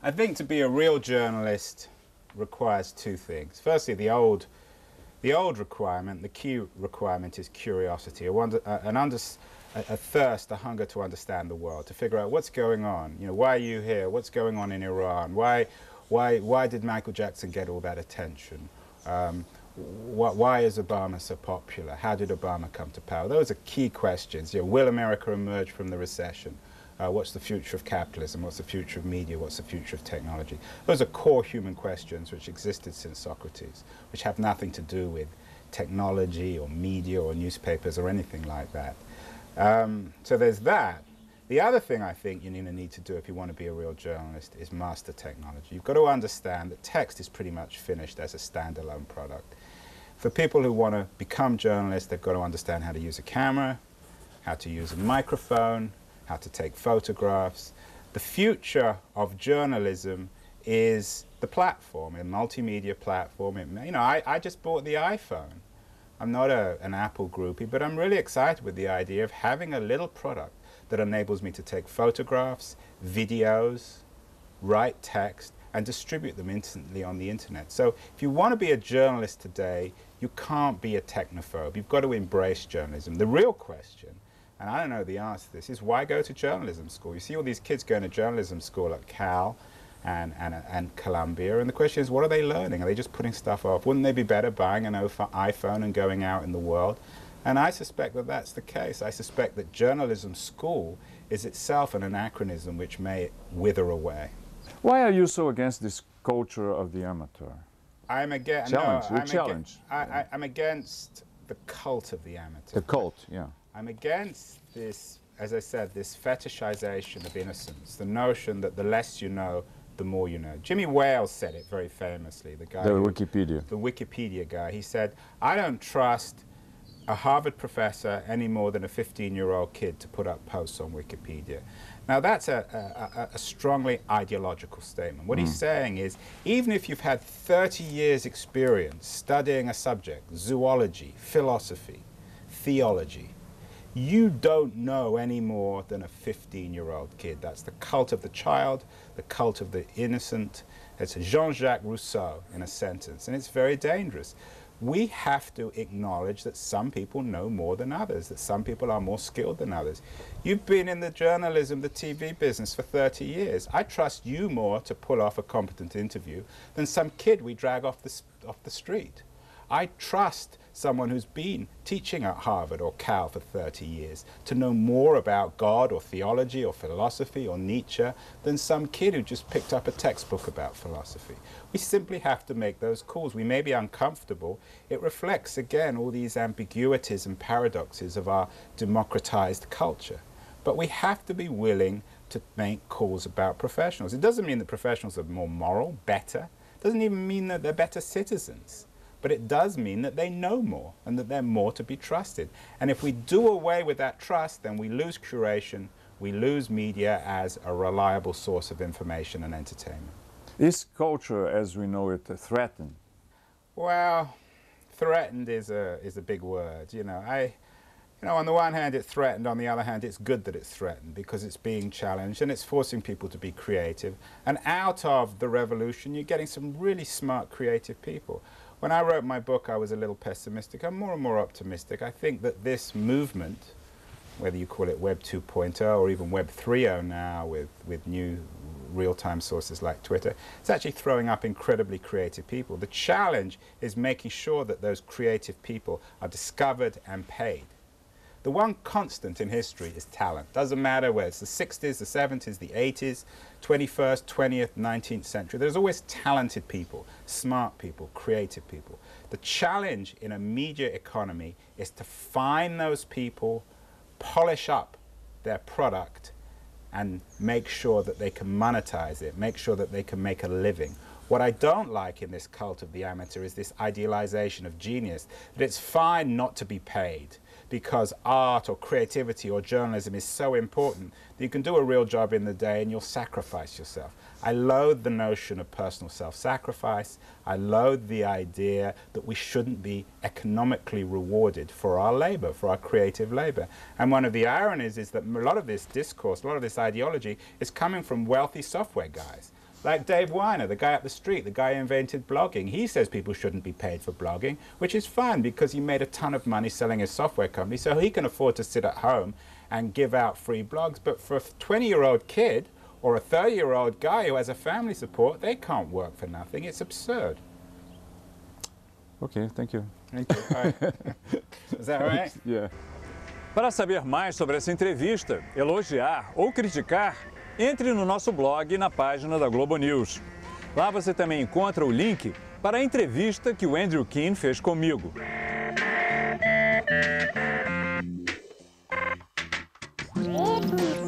I think to be a real journalist requires two things. Firstly, the old requirement, the key requirement is curiosity, a thirst, a hunger to understand the world, to figure out what's going on. You know, why are you here? What's going on in Iran? Why did Michael Jackson get all that attention? Why is Obama so popular? How did Obama come to power? Those are key questions. You know, will America emerge from the recession? What's the future of capitalism? What's the future of media? What's the future of technology? Those are core human questions which existed since Socrates, which have nothing to do with technology or media or newspapers or anything like that. So there's that. The other thing I think you need to do if you want to be a real journalist is master technology. You've got to understand that text is pretty much finished as a standalone product. For people who want to become journalists, they've got to understand how to use a camera, how to use a microphone, how to take photographs. The future of journalism is the platform, a multimedia platform. I just bought the iPhone. I'm not an Apple groupie, but I'm really excited with the idea of having a little product that enables me to take photographs, videos, write text, and distribute them instantly on the internet. So if you want to be a journalist today, you can't be a technophobe. You've got to embrace journalism. The real question, and I don't know the answer to this, is why go to journalism school? You see all these kids going to journalism school at Cal and Columbia, and the question is, what are they learning? Are they just putting stuff off? Wouldn't they be better buying an iPhone and going out in the world? And I suspect that that's the case. I suspect that journalism school is itself an anachronism which may wither away. Why are you so against this culture of the amateur? I'm against I'm against the cult of the amateur. The cult, yeah. I'm against this, as I said, this fetishization of innocence, the notion that the less you know, the more you know. Jimmy Wales said it very famously, the Wikipedia guy. He said, I don't trust a Harvard professor any more than a 15-year-old kid to put up posts on Wikipedia. Now that's a strongly ideological statement. What he's saying is, even if you've had 30 years experience studying a subject, zoology, philosophy, theology, you don't know any more than a 15-year-old kid. That's the cult of the child, the cult of the innocent. It's Jean-Jacques Rousseau in a sentence, and it's very dangerous. We have to acknowledge that some people know more than others, that some people are more skilled than others. You've been in the journalism, the TV business for 30 years. I trust you more to pull off a competent interview than some kid we drag off the street. I trust someone who's been teaching at Harvard or Cal for 30 years to know more about God or theology or philosophy or Nietzsche than some kid who just picked up a textbook about philosophy. We simply have to make those calls. We may be uncomfortable. It reflects, again, all these ambiguities and paradoxes of our democratized culture. But we have to be willing to make calls about professionals. It doesn't mean that professionals are more moral, better. It doesn't even mean that they're better citizens. But it does mean that they know more and that they're more to be trusted. And if we do away with that trust, then we lose curation, we lose media as a reliable source of information and entertainment. Is culture, as we know it, threatened? Well, threatened is a big word. On the one hand, it's threatened. On the other hand, it's good that it's threatened because it's being challenged and it's forcing people to be creative. And out of the revolution, you're getting some really smart, creative people. When I wrote my book, I was a little pessimistic. I'm more and more optimistic. I think that this movement, whether you call it Web 2.0 or even Web 3.0 now with new real-time sources like Twitter, it's actually throwing up incredibly creative people. The challenge is making sure that those creative people are discovered and paid. The one constant in history is talent. Doesn't matter whether it's the 60s, the 70s, the 80s, 21st, 20th, 19th century. There's always talented people, smart people, creative people. The challenge in a media economy is to find those people, polish up their product, and make sure that they can monetize it, make sure that they can make a living. What I don't like in this cult of the amateur is this idealization of genius, that it's fine not to be paid because art or creativity or journalism is so important that you can do a real job in the day and you'll sacrifice yourself. I loathe the notion of personal self-sacrifice. I loathe the idea that we shouldn't be economically rewarded for our labor, for our creative labor. And one of the ironies is that a lot of this discourse, a lot of this ideology is coming from wealthy software guys. Like Dave Weiner, the guy up the street, the guy who invented blogging. He says people shouldn't be paid for blogging, which is fine because he made a ton of money selling his software company, so he can afford to sit at home and give out free blogs. But for a 20-year-old kid or a 30-year-old guy who has a family support, they can't work for nothing. It's absurd. Okay, thank you. Thank you. All right. Is that right? Yeah. Para saber mais sobre essa entrevista, elogiar ou criticar, entre no nosso blog na página da Globo News. Lá você também encontra o link para a entrevista que o Andrew Keane fez comigo. Muito